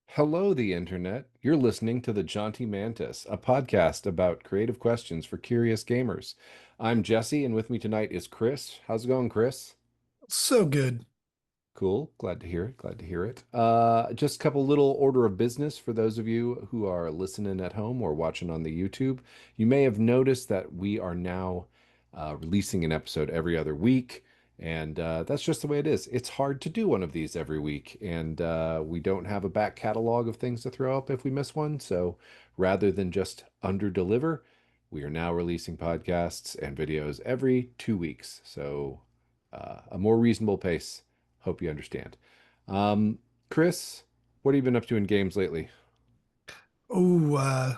Hello, the internet. You're listening to the Jaunty Mantis, a podcast about creative questions for curious gamers. I'm Jesse, and with me tonight is Chris. How's it going, Chris? So good. Cool. Glad to hear it. Glad to hear it. Just a couple little order of business for those of you who are listening at home or watching on the YouTube. You may have noticed that we are now releasing an episode every other week, and that's just the way it is. It's hard to do one of these every week, and we don't have a back catalog of things to throw up if we miss one. So rather than just under deliver, we are now releasing podcasts and videos every 2 weeks. So a more reasonable pace. Hope you understand. Um, Chris, what have you been up to in games lately? Oh,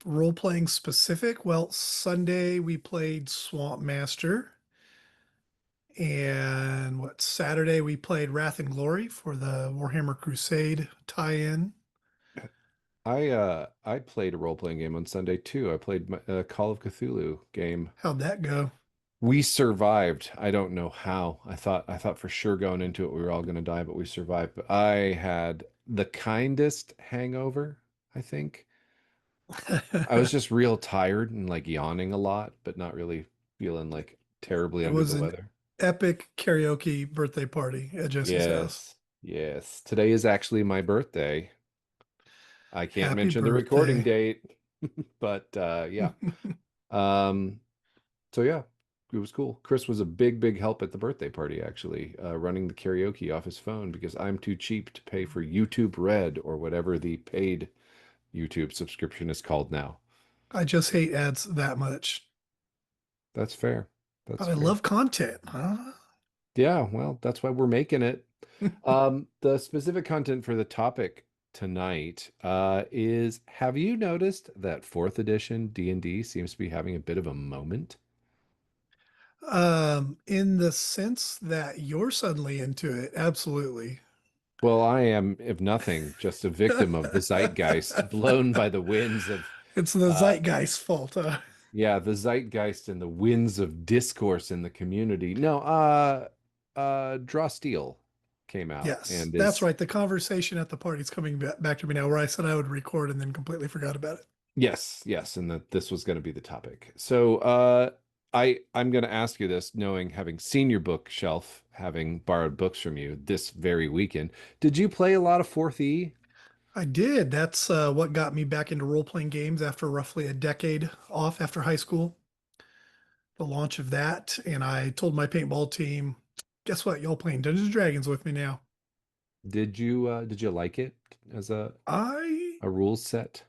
role playing specific. Well, Sunday we played Swamp Master, and what Saturday we played Wrath and Glory for the Warhammer Crusade tie-in. I played a role-playing game on Sunday too. I played a Call of Cthulhu game. How'd that go? We survived. I don't know how. I thought for sure going into it we were all going to die, but we survived. But I had the kindest hangover, I think. I was just real tired and like yawning a lot, but not really feeling like terribly It under was the an weather. epic karaoke birthday party at Jesse's house. Yes. Yes. Today is actually my birthday. I can't Happy mention the recording birthday. date, but yeah. Um, so yeah, it was cool. Chris was a big, big help at the birthday party, actually, running the karaoke off his phone because I'm too cheap to pay for YouTube Red or whatever the paid YouTube subscription is called now. I just hate ads that much, That's fair. but That's I fair. love content, huh? Yeah, well, that's why we're making it. The specific content for the topic tonight is have you noticed that fourth edition D&D seems to be having a bit of a moment? In the sense that you're suddenly into it, absolutely. Well, I am, if nothing, just a victim of the zeitgeist blown by the winds of It's the uh zeitgeist fault. yeah, the zeitgeist and the winds of discourse in the community. No, Draw Steel came out Yes, and that's is right. The conversation at the party's coming back to me now, where I said I would record and then completely forgot about it. yes, yes, and that this was going to be the topic. So, I'm going to ask you this, knowing having seen your bookshelf, having borrowed books from you this very weekend. Did you play a lot of Fourth E? I did. That's what got me back into role-playing games after roughly a decade off after high school. The launch of that, and I told my paintball team, "Guess what? Y'all playing Dungeons and Dragons with me now." Did you like it as I, a rules set?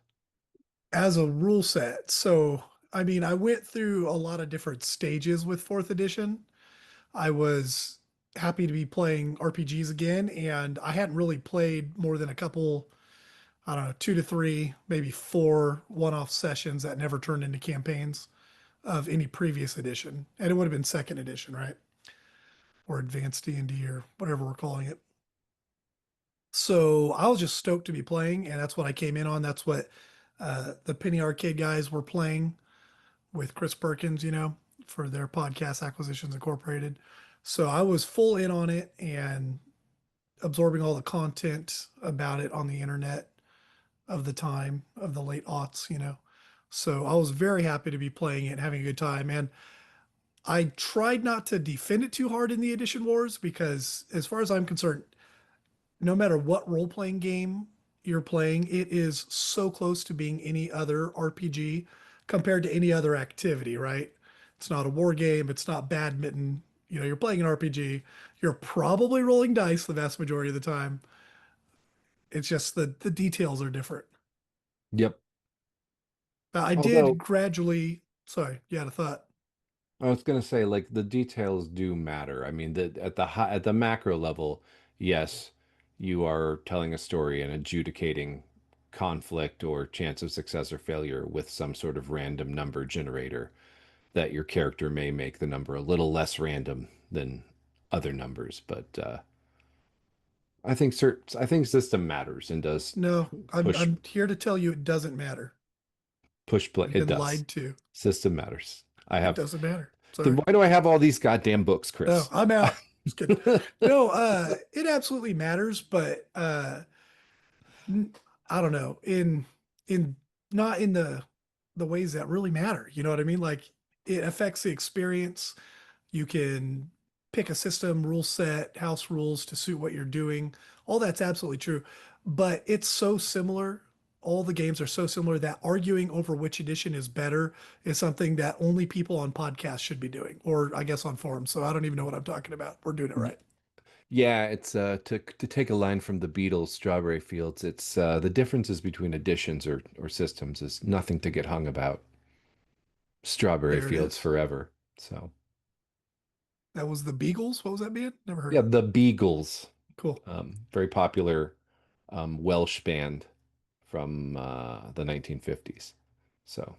as a rule set, so I mean, I went through a lot of different stages with fourth edition. I was happy to be playing RPGs again, and I hadn't really played more than a couple, I don't know, two to three, maybe four one-off sessions that never turned into campaigns of any previous edition. And it would have been second edition, right? Or advanced D&D or whatever we're calling it. So I was just stoked to be playing, and that's what I came in on. That's what the Penny Arcade guys were playing with Chris Perkins, for their podcast Acquisitions Incorporated. So I was full in on it and absorbing all the content about it on the internet of the time of the late aughts. So I was very happy to be playing it and having a good time. And I tried not to defend it too hard in the edition wars because, as far as I'm concerned, no matter what role playing game you're playing, it is so close to being any other RPG compared to any other activity, right? It's not a war game, it's not badminton. You're playing an RPG, you're probably rolling dice the vast majority of the time. It's just the details are different. Yep. I did Although gradually, sorry, you had a thought. I was going to say, like the details do matter. I mean, at the macro level, yes, you are telling a story and adjudicating conflict or chance of success or failure with some sort of random number generator that your character may make the number a little less random than other numbers. But I think system matters and does No, I'm push I'm here to tell you it doesn't matter. push play. You've It been does. lied to. System matters. I It have. doesn't matter. Then Sorry. why do I have all these goddamn books, No, Chris? I'm out. Just kidding. No, it absolutely matters, but n- I don't know, in not in the ways that really matter. You know what I mean? Like it affects the experience. You can pick a system, rule set, house rules to suit what you're doing. All that's absolutely true. But it's so similar. All the games are so similar that arguing over which edition is better is something that only people on podcasts should be doing, or I guess on forums. So I don't even know what I'm talking about. We're doing it Y- right. Yeah, it's to take a line from the Beatles' Strawberry Fields, it's the differences between editions or systems is nothing to get hung about. Strawberry There it Fields is. forever. So, That was the Beagles. What was that band? Never heard yeah, of it. the Beagles, Cool. very popular Welsh band from the 1950s. So,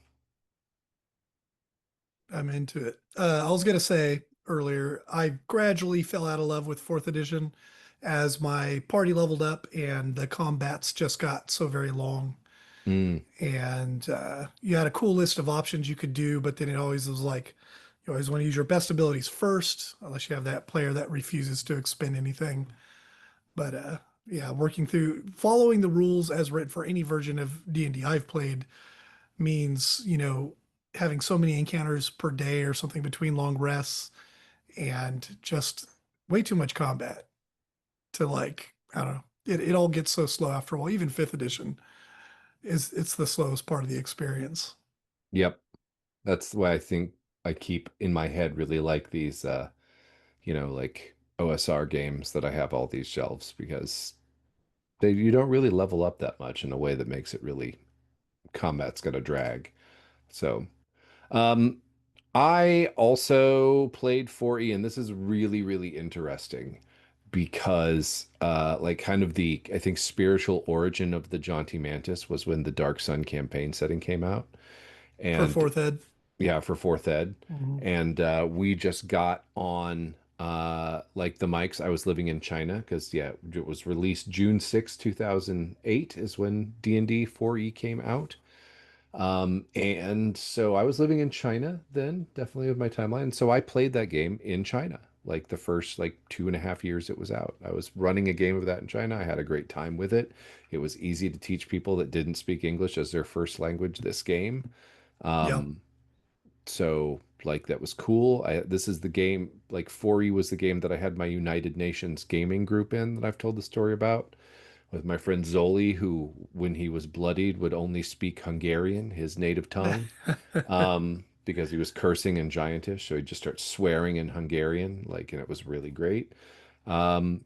I'm into it. I was gonna say earlier, I gradually fell out of love with fourth edition as my party leveled up and the combats just got so very long. mm, And you had a cool list of options you could do, but then it always was like you always want to use your best abilities first, unless you have that player that refuses to expend anything. But yeah, working through following the rules as written for any version of D&D I've played means, having so many encounters per day or something between long rests and just way too much combat to like, I don't know. It all gets so slow after a while. Even fifth edition is it's the slowest part of the experience. yep. That's why I think I keep in my head really like these like OSR games that I have all these shelves because they you don't really level up that much in a way that makes it really combat's gonna drag. So, um, I also played 4E, and this is really, really interesting because, like, kind of the, I think, spiritual origin of the Jaunty Mantis was when the Dark Sun campaign setting came out. For And fourth ed. yeah, for fourth ed. Mhm. And we just got on like the mics. I was living in China because yeah, it was released June 6, 2008 is when D&D 4E came out. And so I was living in China then, definitely with my timeline. And so I played that game in China, like the first like 2.5 years it was out. I was running a game of that in China. I had a great time with it. It was easy to teach people that didn't speak English as their first language this game. Yeah. Um, so like that was cool. This is the game, like 4E was the game that I had my United Nations gaming group in that I've told the story about with my friend Zoli, who when he was bloodied would only speak Hungarian, his native tongue, because he was cursing in Giantish, so he'd just start swearing in Hungarian, like, and it was really great. Um,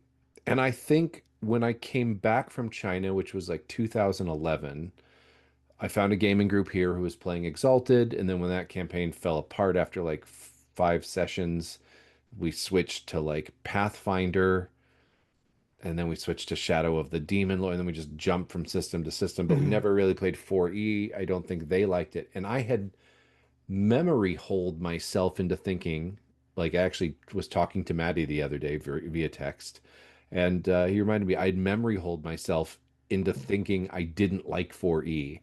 and I think when I came back from China, which was like 2011, I found a gaming group here who was playing Exalted, and then when that campaign fell apart after like 5 sessions, we switched to like Pathfinder, and then we switched to Shadow of the Demon Lord, and then we just jumped from system to system, but we Mhm. never really played 4E. I don't think they liked it. And I had memory hold myself into thinking, like I actually was talking to Maddie the other day via text, and he reminded me I'd memory hold myself into thinking I didn't like 4E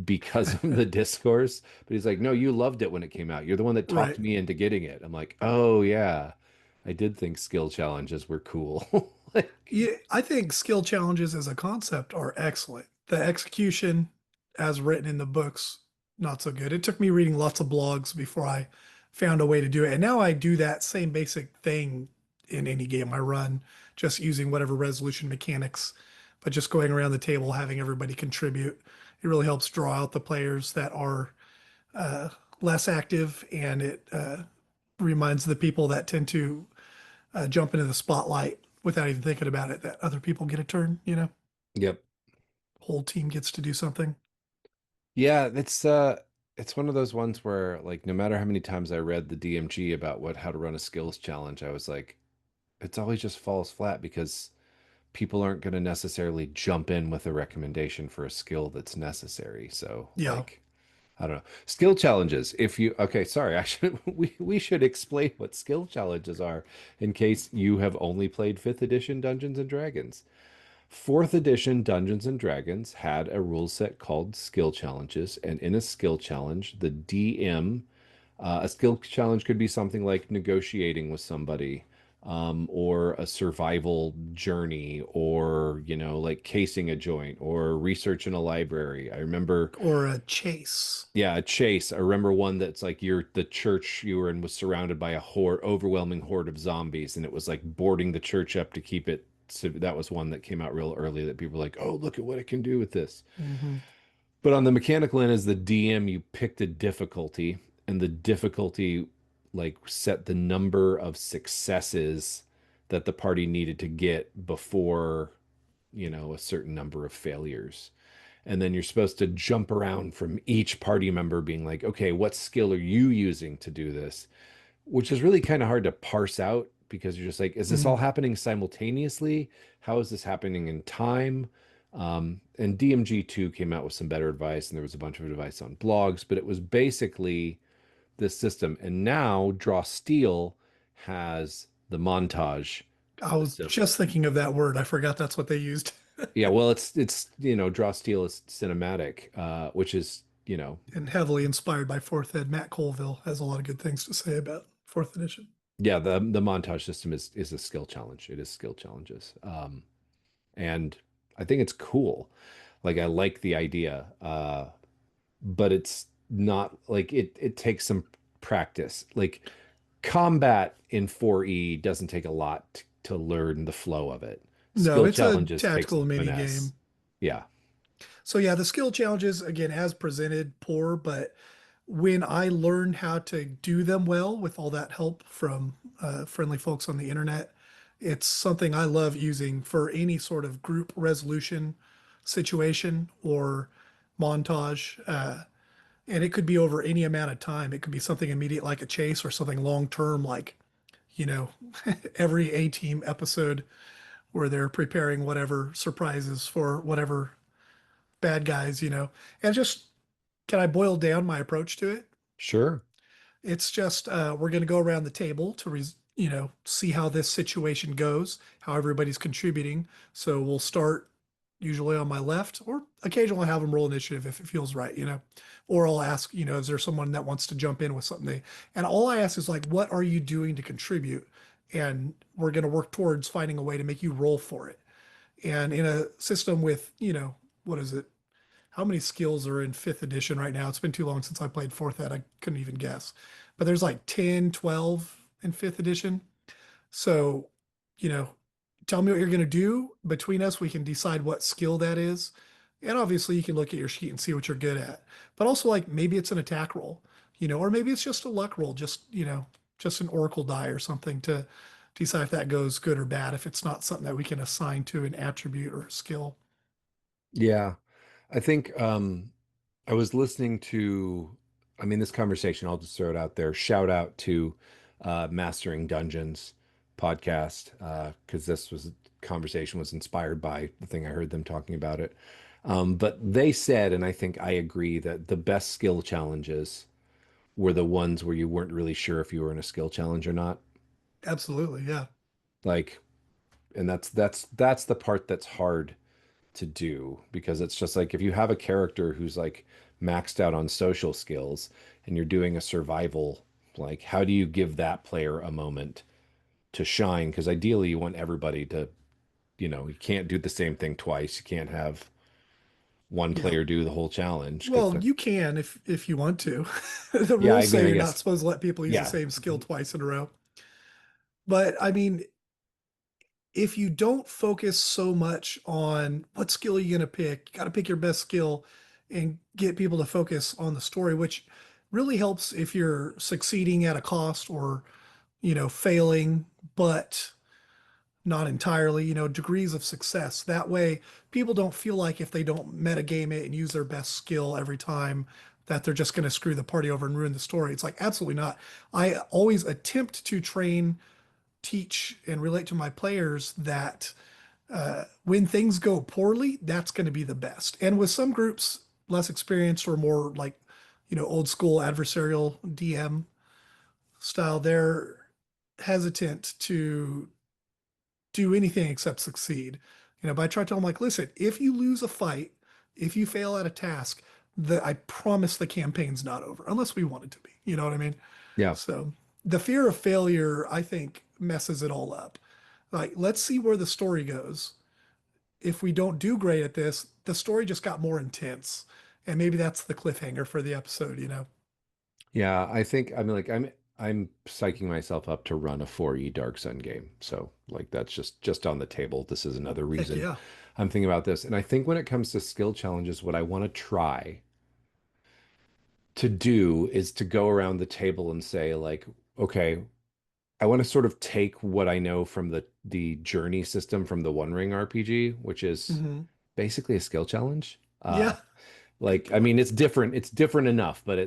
because of the discourse. But he's like, no, you loved it when it came out. You're the one that talked Right. me into getting it. I'm like, oh yeah, I did think skill challenges were cool. Like, Yeah, I think skill challenges as a concept are excellent. The execution, as written in the books, not so good. It took me reading lots of blogs before I found a way to do it. And now I do that same basic thing in any game I run, just using whatever resolution mechanics, but just going around the table, having everybody contribute. It really helps draw out the players that are uh, less active, and it reminds the people that tend to jump into the spotlight without even thinking about it that other people get a turn. yep. Whole team gets to do something. Yeah, it's one of those ones where like no matter how many times I read the DMG about what how to run a skills challenge, I was like, it's always just falls flat because people aren't going to necessarily jump in with a recommendation for a skill that's necessary. So, Yeah. like, I don't know. Skill challenges. If you okay, sorry, I should we should explain what skill challenges are in case you have only played 5th edition Dungeons and Dragons. Fourth edition Dungeons and Dragons had a rule set called skill challenges, and in a skill challenge, the DM, a skill challenge could be something like negotiating with somebody, or a survival journey, or, like casing a joint or research in a library. I remember, Or a chase. yeah, a chase. I remember one that's like the church you were in was surrounded by a overwhelming horde of zombies, and it was like boarding the church up to keep it. So that was one that came out real early that people were like, "Oh, look at what it can do with this." Hmm. But on the mechanical end, as the DM, you picked a difficulty, and the difficulty like set the number of successes that the party needed to get before, a certain number of failures. And then you're supposed to jump around from each party member being like, okay, what skill are you using to do this? Which is really kind of hard to parse out because you're just like, is this all Hmm. happening simultaneously? How is this happening in time? And DMG2 came out with some better advice, and there was a bunch of advice on blogs, but it was basically this system. And now Draw Steel has the montage I was system. just thinking of that word. I forgot that's what they used. Yeah, well, it's Draw Steel is cinematic, which is, And heavily inspired by fourth ed. Matt Colville has a lot of good things to say about fourth edition. yeah, the montage system is a skill challenge. It is skill challenges. And I think it's cool. Like I like the idea, but it's not like it takes some practice. Like combat in 4E doesn't take a lot to learn the flow of it. No, Skill it's a challenges take tactical some mini finesse. game. Yeah, So yeah, the skill challenges again as presented poor, but when I learned how to do them well with all that help from friendly folks on the internet, it's something I love using for any sort of group resolution situation or montage. And it could be over any amount of time. It could be something immediate like a chase or something long term like, you know, every A team episode where they're preparing whatever surprises for whatever bad guys, And just can I boil down my approach to it? sure. It's just we're going to go around the table to see how this situation goes, how everybody's contributing. So we'll start usually on my left, or occasionally have them roll initiative if it feels right, Or I'll ask, is there someone that wants to jump in with something? And all I ask is like, what are you doing to contribute? And we're going to work towards finding a way to make you roll for it. And in a system with, what is it? How many skills are in fifth edition right now? It's been too long since I played fourth ed. I couldn't even guess. But there's like 10, 12 in fifth edition. So, you know, tell me what you're going to do. Between us, we can decide what skill that is. And obviously, you can look at your sheet and see what you're good at. But also, like maybe it's an attack roll, or maybe it's just a luck roll, just an oracle die or something to decide if that goes good or bad, if it's not something that we can assign to an attribute or a skill. Yeah. I think I was listening to, I mean, this conversation, I'll just throw it out there. Shout out to Mastering Dungeons podcast, because this was conversation was inspired by the thing I heard them talking about it. But they said, and I think I agree, that the best skill challenges were the ones where you weren't really sure if you were in a skill challenge or not. Absolutely. Yeah. Like, and that's the part that's hard to do, because it's just like if you have a character who's like maxed out on social skills and you're doing a survival, like how do you give that player a moment to shine? Because ideally you want everybody to, you can't do the same thing twice. You can't have one Yeah. player do the whole challenge because Well, you can if you want to. The yeah, I rules mean, say I you're not guess, supposed to let people use the yeah. same skill twice in a row. But I mean, if you don't focus so much on what skill you're going to pick, you got to pick your best skill and get people to focus on the story, which really helps if you're succeeding at a cost or, failing, but not entirely, degrees of success. That way, people don't feel like if they don't metagame it and use their best skill every time, that they're just going to screw the party over and ruin the story. It's like, absolutely not. I always attempt to train, teach, and relate to my players that when things go poorly, that's going to be the best. And with some groups, less experienced or more like, old school adversarial DM style, they're hesitant to do anything except succeed. But I try to tell them like, listen, if you lose a fight, if you fail at a task, I promise the campaign's not over unless we want it to be. You know what I mean? Yeah. So the fear of failure, I think, messes it all up. Like, let's see where the story goes. If we don't do great at this, the story just got more intense. And maybe that's the cliffhanger for the episode, you know? Yeah, I think I mean like I'm psyching myself up to run a 4E Dark Sun game. So like that's just on the table. This is another Heck reason yeah. I'm thinking about this. And I think when it comes to skill challenges, what I want to try to do is to go around the table and say like, okay, I want to sort of take what I know from the journey system from the One Ring RPG, which is Hmm. basically a skill challenge. Yeah. Like I mean, it's different enough, but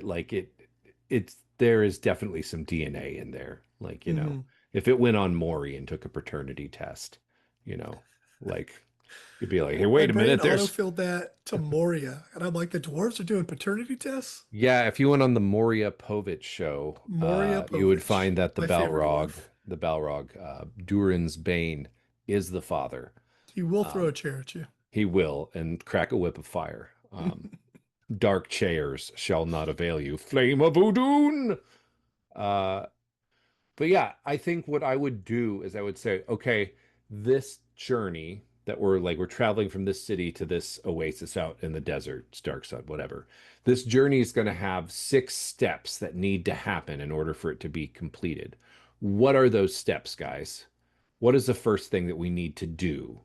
it's there is definitely some DNA in there. Like, Hmm. if it went on Maury and took a paternity test, you know, like you'd be like, hey, My wait a brain minute, there's autofilled that to Moria. And I'm like, the dwarves are doing paternity tests? yeah, if you went on the Moria Povich show, Moria you would Povich, find that my favorite dwarf. The Balrog, Durin's Bane is the father. He will throw a Um, chair at you. he will and crack a whip of fire. Dark chairs shall not avail you. Flame of Udun! Uh, but yeah, I think what I would do is I would say, okay, this journey that we're traveling from this city to this oasis out in the desert, Stark Sun, whatever. This journey is going to have 6 steps that need to happen in order for it to be completed. What are those steps, guys? What is the first thing that we need to do?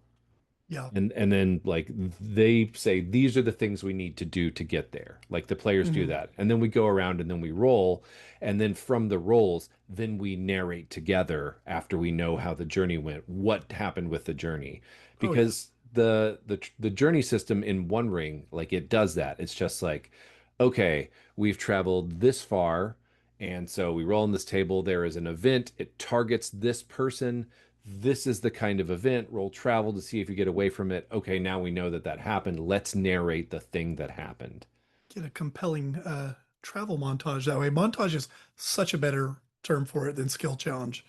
Yeah. And then like they say these are the things we need to do to get there. Like the players do Hmm. that. And then we go around and then we roll. And then from the rolls, then we narrate together after we know how the journey went, what happened with the journey. Oh, yeah. Because the journey system in One Ring, like it does that. It's just like, okay, we've traveled this far. And so we roll on this table. There is an event. It targets this person. This is the kind of event. Roll travel to see if you get away from it. Okay, now we know that that happened. Let's narrate the thing that happened. Get a compelling travel montage that way. Montage is such a better term for it than skill challenge.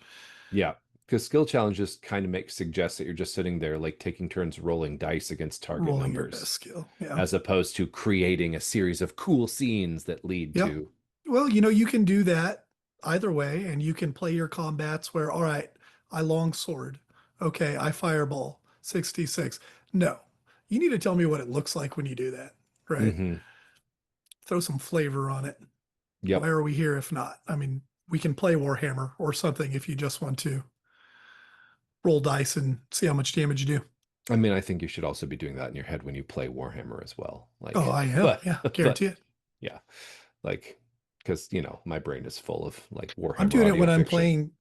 Yeah, because skill challenges kind of make suggest that you're just sitting there like taking turns rolling dice against target Rolling your best numbers, skill. Yeah. as opposed to creating a series of cool scenes that lead Yeah. to. Well, you can do that either way, and you can play your combats where, all right, I long sword. Okay, I fireball 66. No, you need to tell me what it looks like when you do that, right? Hmm. Throw some flavor on it. Why Yep. are we here if not? I mean, we can play Warhammer or something if you just want to roll dice and see how much damage you do. I mean, I think you should also be doing that in your head when you play Warhammer as well. Oh, Like, I am. but Yeah, but guarantee it. yeah, like because my brain is full of like I'm Warhammer doing it audio when I'm fiction. playing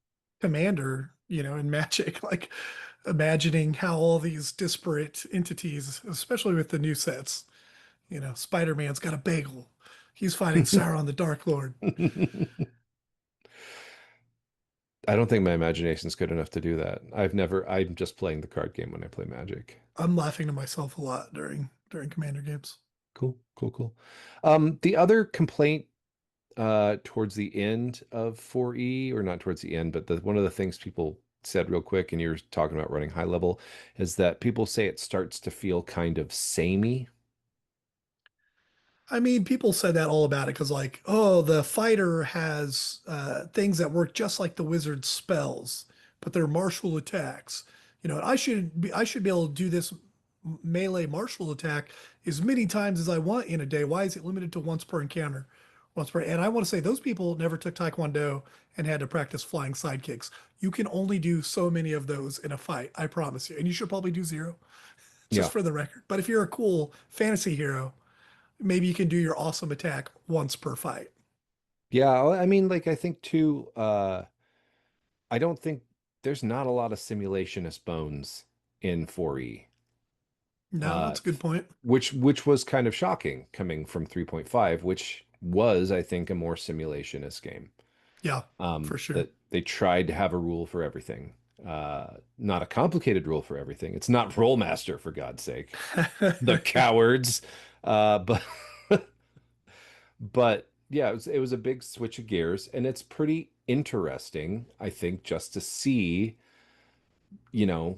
Commander, in Magic, like imagining how all these disparate entities, especially with the new sets, Spider-Man's got a bagel. He's fighting Sauron the Dark Lord. I don't think my imagination's good enough to do that. I'm just playing the card game when I play Magic. I'm laughing to myself a lot during Commander games. Cool, cool, cool. The other complaint towards the end of 4E, or not towards the end, but one of the things people said real quick, and you're talking about running high level, is that people say it starts to feel kind of samey. I mean, people said that all about it because, like, oh, the fighter has things that work just like the wizard's spells, but they're martial attacks. I should be able to do this melee martial attack as many times as I want in a day. Why is it limited to once per encounter? And I want to say those people never took Taekwondo and had to practice flying sidekicks. You can only do so many of those in a fight, I promise you. And you should probably do zero, just Yeah. for the record. But if you're a cool fantasy hero, maybe you can do your awesome attack once per fight. Yeah, I mean, like I think too, I don't think there's not a lot of simulationist bones in 4E. No, uh, that's a good point. which was kind of shocking coming from 3.5, which was, I think, a more simulationist game. Yeah, for sure. That they tried to have a rule for everything, not a complicated rule for everything. It's not Rollmaster, for God's sake, the cowards. But but yeah, it was a big switch of gears, and it's pretty interesting, I think, just to see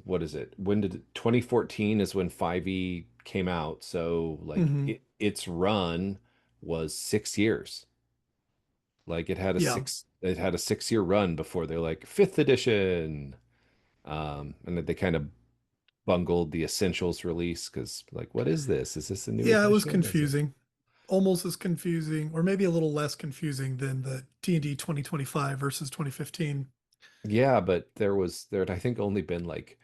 what is it? When did 2014 is when 5e came out. So like Hmm. its run was 6 years. Like Yeah. it had a 6 year run before they're like fifth edition. And then they kind of bungled the Essentials release because like, what is this? Is this a new Yeah, it was edition? Is it? confusing. Almost as confusing, or maybe a little less confusing than the D&D 2025 versus 2015. Yeah, but there had I think only been like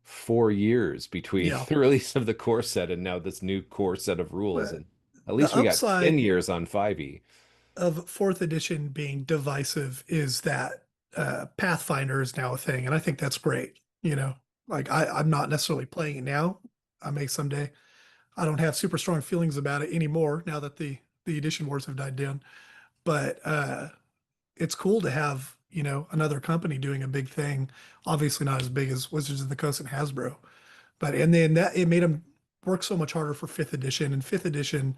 4 years between Yeah. the release of the core set and now this new core set of rules, But and at the least we got 10 upside years on 5e. of fourth edition being divisive is that Pathfinder is now a thing. And I think that's great. Like I'm not necessarily playing it now. I may someday. I don't have super strong feelings about it anymore now that the edition wars have died down. But it's cool to have, another company doing a big thing. Obviously not as big as Wizards of the Coast and Hasbro. But and then that it made them work so much harder for fifth edition. And fifth edition,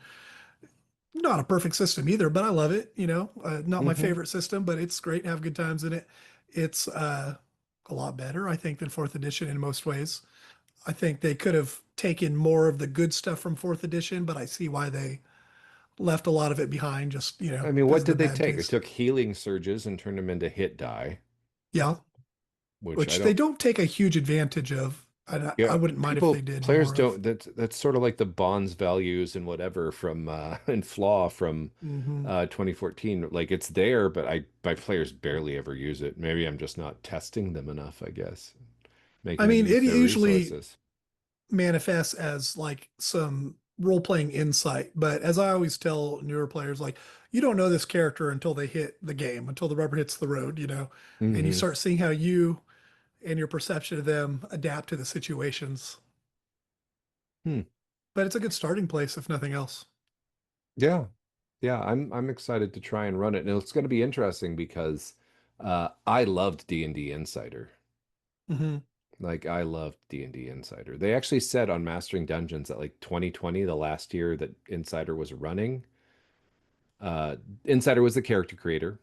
not a perfect system either, but I love it. Not my Hmm. favorite system, but it's great. Have good times in it. It's a lot better, I think, than fourth edition in most ways. I think they could have taken more of the good stuff from fourth edition, but I see why they left a lot of it behind, just I mean, because what of the did they bad take? They taste. took healing surges and turned them into hit die, Yeah, which I which they don't. don't take a huge advantage of. I Yeah, wouldn't mind if they people did players more of. don't. That's sort of like the bonds values and whatever from and flaw from Hmm. 2014. Like it's there, but I my players barely ever use it. Maybe I'm just not testing them enough, I guess. I Making them mean, use it their usually resources. manifests as like some role playing insight. But as I always tell newer players, like you don't know this character until they hit the game, until the rubber hits the road, and you Hmm. start seeing how you and your perception of them adapt to the situations. Hmm. But it's a good starting place, if nothing else. Yeah. Yeah, I'm excited to try and run it. And it's going to be interesting because I loved D&D Insider. Hmm. Like I loved D&D Insider. They actually said on Mastering Dungeons that like 2020, the last year that Insider was running, uh Insider was the character creator,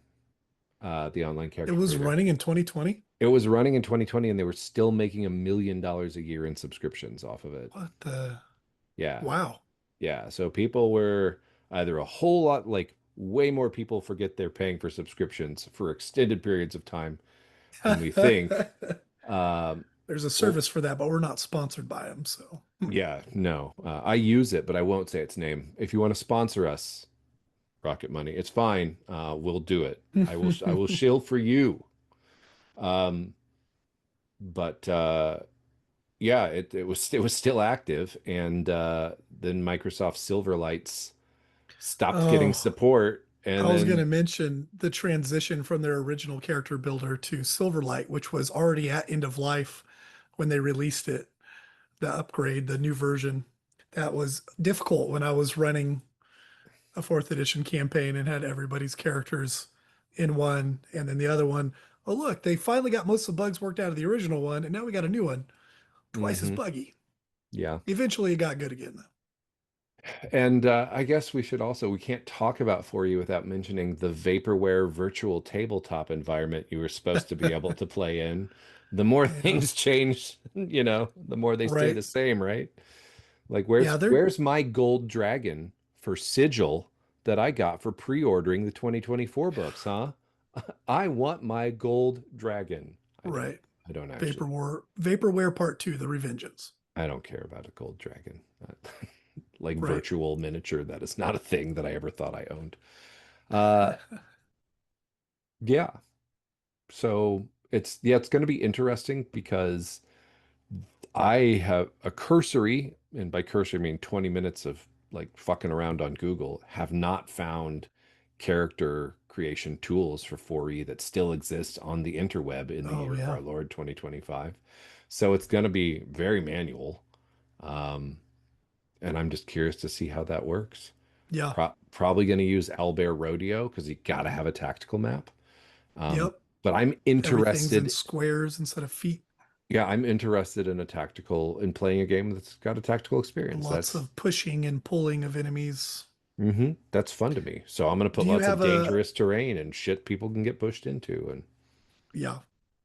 the online It character was creator. running in 2020. It was running in 2020 and they were still making $1 million a year in subscriptions off of it. What the? Yeah. Wow. Yeah, so people were either a whole lot, like way more people forget they're paying for subscriptions for extended periods of time than we think. Um, There's a oh, service for that, but we're not sponsored by them. So, yeah, no, I use it, but I won't say its name. If you want to sponsor us, Rocket Money, it's fine. We'll do it. I will shill for you. Um, but yeah, it was still active, and then Microsoft Silverlights stopped getting oh, support, I and was going to then mention the transition from their original character builder to Silverlight, which was already at end of life when they released it, the upgrade, the new version. That was difficult when I was running a fourth edition campaign and had everybody's characters in one, and then the other one. Oh, look, they finally got most of the bugs worked out of the original one, and now we got a new one, twice as hmm. buggy. Yeah. Eventually, it got good again, though. And I guess we can't talk about for you without mentioning the vaporware virtual tabletop environment you were supposed to be able to play in. The more Yeah, things change, the more they stay the right. same, right? Like Yeah, they're where's my gold dragon for sigil that I got for pre-ordering the 2024 books, huh? I want my gold dragon. I don't. right. I don't actually. Vaporware Part Two, The Revengeance. I don't care about a gold dragon. Like Right. virtual miniature. That is not a thing that I ever thought I owned. Uh, yeah. So it's going to be interesting because I have a cursory, and by cursory I mean 20 minutes of like fucking around on Google, have not found character creation tools for 4E that still exist on the interweb in the Oh year of yeah, our Lord 2025. So it's going to be very manual. Um, and I'm just curious to see how that works. yeah, Probably going to use Owlbear Rodeo because you got to have a tactical map. yep. But I'm Everything's in interested. squares instead of feet. Yeah, I'm interested in in playing a game that's got a tactical experience. Lots of pushing and pulling of enemies. That's fun to me. So I'm going to put Do you lots of have a? dangerous terrain and shit people can get pushed into. And Yeah,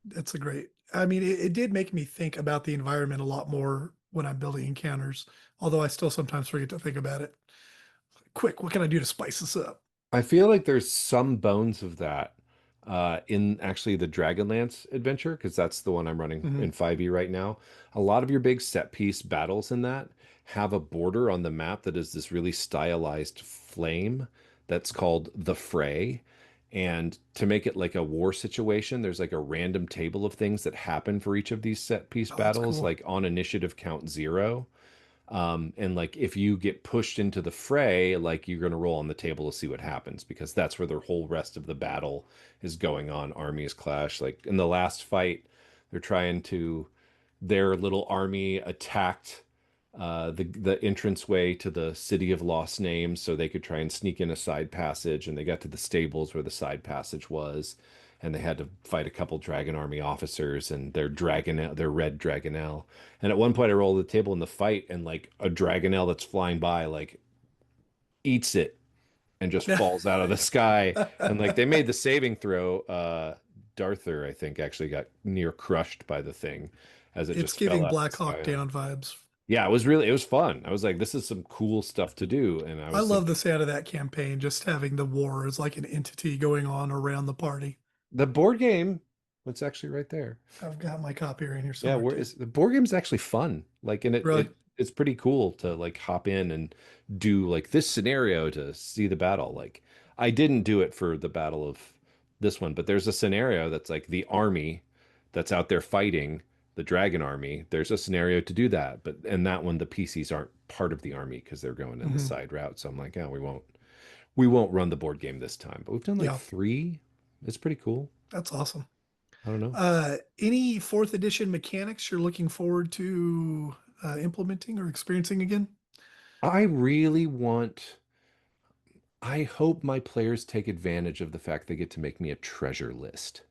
that's a great. I mean, it did make me think about the environment a lot more when I'm building encounters. Although I still sometimes forget to think about it. Quick, what can I do to spice this up? I feel like there's some bones of that in actually the Dragonlance adventure, because that's the one I'm running Hmm. in 5e right now. A lot of your big set piece battles in that have a border on the map that is this really stylized flame that's called the Fray. And to make it like a war situation, there's like a random table of things that happen for each of these set piece Oh, that's battles, cool. like on initiative count 0. And like if you get pushed into the fray, like you're going to roll on the table to see what happens because that's where the whole rest of the battle is going on. Armies clash. Like in the last fight, they're trying to their little army attacked the entranceway to the city of lost names so they could try and sneak in a side passage, and they got to the stables where the side passage was, and they had to fight a couple dragon army officers and their red dragonel. And at one point I rolled the table in the fight, and like a dragonel that's flying by like eats it and just falls out of the sky. And like they made the saving throw. Darther, I think, actually got near crushed by the thing as it It's just fell giving out of the Black sky Hawk on him. Down vibes. Yeah, it was fun. I was like, this is some cool stuff to do. And I I was love thinking the sound of that campaign, just having the war as like an entity going on around the party. the board game, it's actually right there. I've got my copy right here Yeah, somewhere where too. is the board game's actually fun. Like, and it Really? it it's pretty cool to like hop in and do like this scenario to see the battle. Like, I didn't do it for the battle of this one, but there's a scenario that's like the army that's out there fighting the dragon army. There's a scenario to do that, but in that one the PCs aren't part of the army because they're going in the Hmm. side route. So I'm like, oh, we won't run the board game this time. But we've done like Yeah, three. It's pretty cool. that's awesome. I don't know. Any fourth edition mechanics you're looking forward to implementing or experiencing again? I really want I hope my players take advantage of the fact they get to make me a treasure list.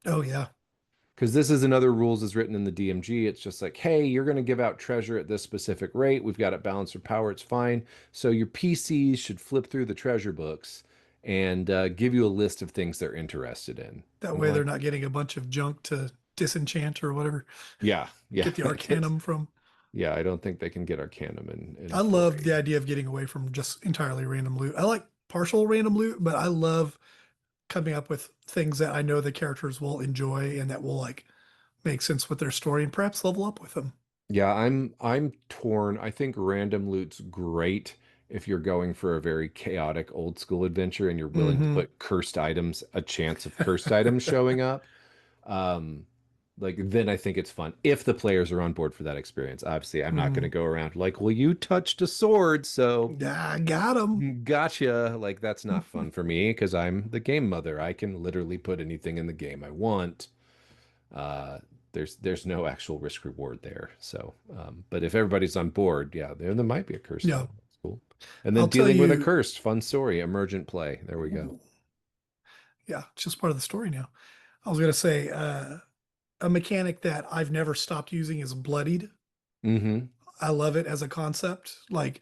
Oh yeah. Because this is another rules is written in the DMG. It's just like, hey, you're going to give out treasure at this specific rate. We've got it balanced for power. It's fine. So your PCs should flip through the treasure books and give you a list of things they're interested in. That I'm way they're like, not getting a bunch of junk to disenchant or whatever, yeah, yeah, get the that's it. arcanum from. Yeah, I don't think they can get Arcanum in I love the 4E. idea of getting away from just entirely random loot. I like partial random loot, but I love coming up with things that I know the characters will enjoy and that will like make sense with their story and perhaps level up with them. Yeah, I'm torn. I think random loot's great if you're going for a very chaotic old school adventure and you're willing to Hmm. put cursed items, a chance of cursed items showing up. Um, like then I think it's fun if the players are on board for that experience. Obviously, I'm not going to Hmm. go around like, well, you touched a sword, so I got them. gotcha. Like that's not fun for me because I'm the game mother. I can literally put anything in the game I want. Uh, there's no actual risk reward there. So, but if everybody's on board, yeah, there might be a cursed Yeah, item. That's cool. And then I'll tell dealing with a you. cursed, fun story, emergent play. There we go. Yeah, it's just part of the story now. I was gonna say a mechanic that I've never stopped using is Bloodied. Hmm. I love it as a concept. Like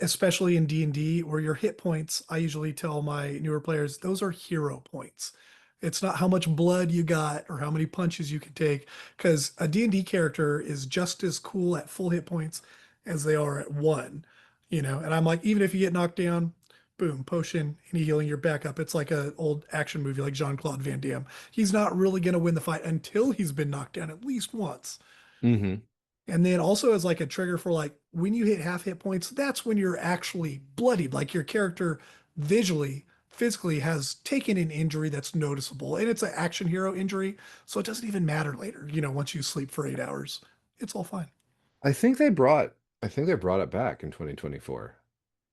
especially in D&D where your hit points, I usually tell my newer players, those are hero points. It's not how much blood you got or how many punches you can take because a D&D character is just as cool at full hit points as they are at one, And I'm like, even if you get knocked down, boom, potion, any healing, you're back up. It's like an old action movie like Jean-Claude Van Damme. He's not really going to win the fight until he's been knocked down at least once. Hmm. And then also as like a trigger for like when you hit half hit points, that's when you're actually bloodied. Like your character visually, physically has taken an injury that's noticeable. And it's an action hero injury. So it doesn't even matter later, once you sleep for 8 hours. It's all fine. I think they brought I think they brought it back in 2024.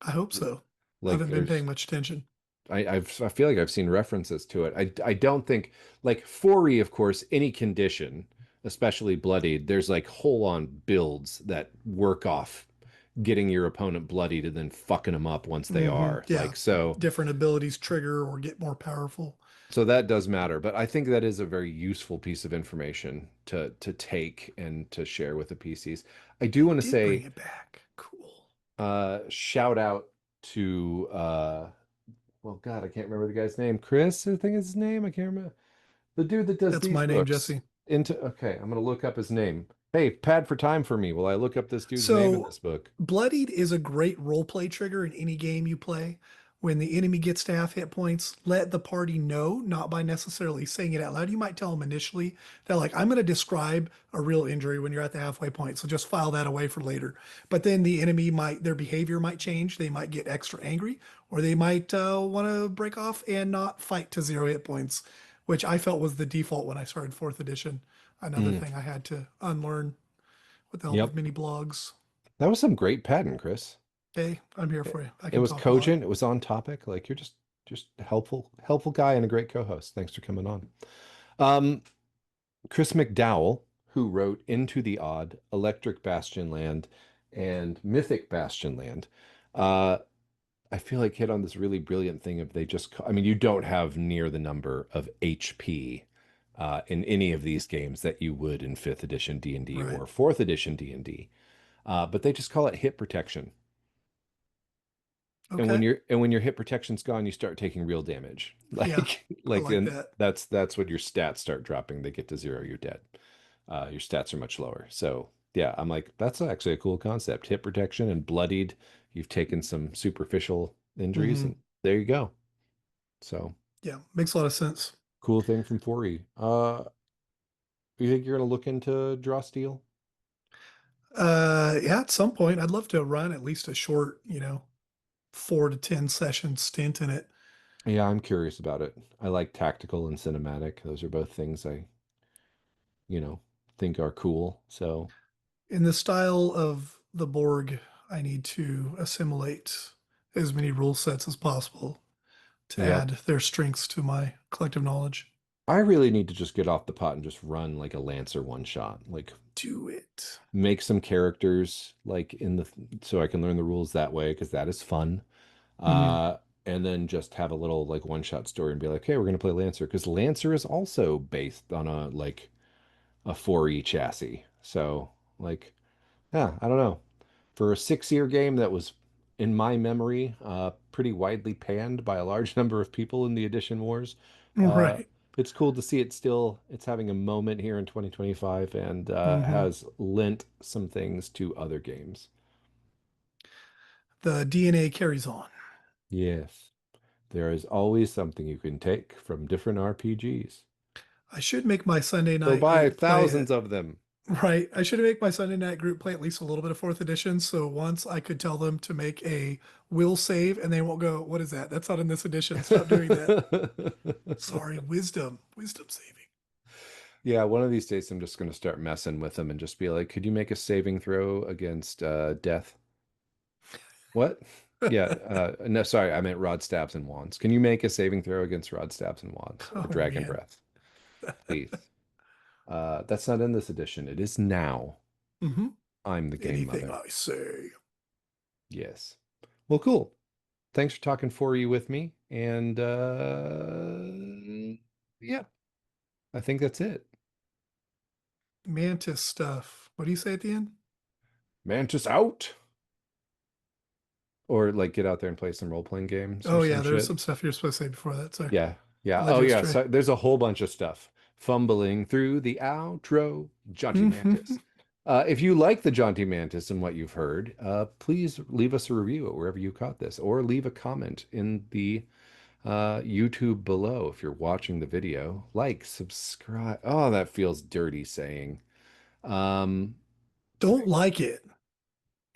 I hope so. I Like haven't been paying there's much attention. I feel like I've seen references to it. I don't think like 4E, of course, any condition, especially bloodied, there's like whole on builds that work off getting your opponent bloodied and then fucking them up once they are. Yeah. Like Different abilities trigger or get more powerful. so that does matter, but I think that is a very useful piece of information to take and to share with the PCs. I do They want to did bring say it back. Cool. shout out to well, God, I can't remember the guy's name. Chris, I think is his name. I can't remember. The dude that does That's these my name, books. Jesse. Okay, I'm gonna look up his name. Hey, pad for time for me. Will I look up this dude's name in So this book? Bloodied is a great role play trigger in any game you play. when the enemy gets to half hit points, let the party know, not by necessarily saying it out loud. You might tell them initially that, like, I'm going to describe a real injury when you're at the halfway point. So just file that away for later. But then the enemy might, their behavior might change. They might get extra angry, or they might want to break off and not fight to 0 hit points, which I felt was the default when I started fourth edition. Another Mm, thing I had to unlearn with the help of yep. mini blogs. That was some great pattern, Chris. Hey, I'm here for you. I It can was talk a lot. cogent, it was on topic. Like you're just a helpful guy and a great co-host. Thanks for coming on. Um, Chris McDowell, who wrote Into the Odd, Electric Bastion Land, and Mythic Bastion Land, uh, I feel like hit on this really brilliant thing of they just, I mean, you don't have near the number of HP in any of these games that you would in fifth edition D&D Right. or fourth edition D&D, but they just call it hit protection. And Okay. when your hit protection's gone, you start taking real damage. Yeah. I like And that. that's when your stats start dropping. They get to zero, you're dead. Your stats are much lower. So yeah, I'm like, that's actually a cool concept. Hit protection and bloodied. You've taken some superficial injuries, Hmm. and there you go. So Yeah. Makes a lot of sense. cool thing from 4E. You think you're gonna look into draw steel? Yeah, at some point, I'd love to run at least a short, 4 to 10 session stint in it. Yeah, I'm curious about it. I like tactical and cinematic. Those are both things I, you know, think are cool. So In the style of the Borg, I need to assimilate as many rule sets as possible to yep. add their strengths to my collective knowledge. I really need to just get off the pot and just run like a Lancer one shot. Like Do it. make some characters like in the so I can learn the rules that way because that is fun. Hmm. Uh and then just have a little like one shot story and be like, hey, we're gonna play Lancer because Lancer is also based on a like a 4E chassis. So like yeah, I don't know. For a 6-year game that was, in my memory, pretty widely panned by a large number of people in the Edition Wars, uh, Right. it's cool to see it's having a moment here in 2025 and Hmm. has lent some things to other games. The DNA carries on. Yes, there is always something you can take from different RPGs. I should make my Sunday So night buy group play thousands it. of them. Right. I should make my Sunday night group play at least a little bit of fourth edition. So once I could tell them to make a will save and they won't go, what is that? That's not in this edition. Stop doing that. Sorry, wisdom, wisdom saving. Yeah, one of these days I'm just going to start messing with them and just be like, could you make a saving throw against death? What? Yeah, no, sorry, I meant rod, stabs, and wands. Can you make a saving throw against rod, stabs, and wands or Oh dragon man. breath, please? That's not in this edition. It is now. Hmm. I'm the game Anything mother. I say. Yes. Well, cool. Thanks for talking for you with me. And yeah, I think that's it. Mantis stuff. What do you say at the end? Mantis out. Or like get out there and play some role-playing games or Oh some yeah, there's shit. some stuff you're supposed to say before that. Sorry. Yeah. I Yeah. led Oh, you yeah. astray. So there's a whole bunch of stuff. Fumbling through the outro, Jaunty Hmm. Mantis. If you like the Jaunty Mantis and what you've heard, please leave us a review wherever you caught this, or leave a comment in the YouTube below if you're watching the video. Like, subscribe. Oh, that feels dirty saying. Um, Don't like it.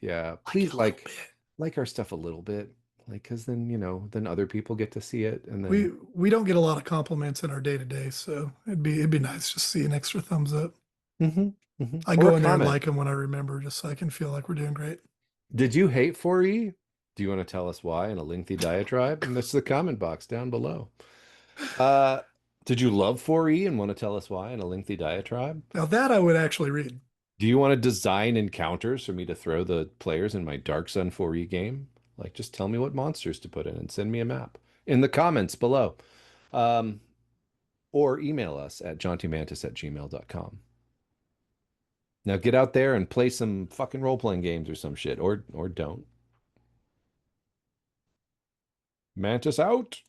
yeah, Like it please a little bit. like our stuff a little bit, like, because then then other people get to see it, and We then. we don't get a lot of compliments in our day to day, so it'd be nice just to see an extra thumbs up. I Or a go in there and comment. like them when I remember, just so I can feel like we're doing great. Did you hate 4E? Do you want to tell us why in a lengthy diatribe? And that's the comment box down below. Uh, did you love 4E and want to tell us why in a lengthy diatribe? Now that I would actually read. Do you want to design encounters for me to throw the players in my Dark Sun 4E game? Like, just tell me what monsters to put in and send me a map in the comments below. Um, or email us at jauntymantis@gmail.com. Now get out there and play some fucking role-playing games or some shit, or don't. Mantis out.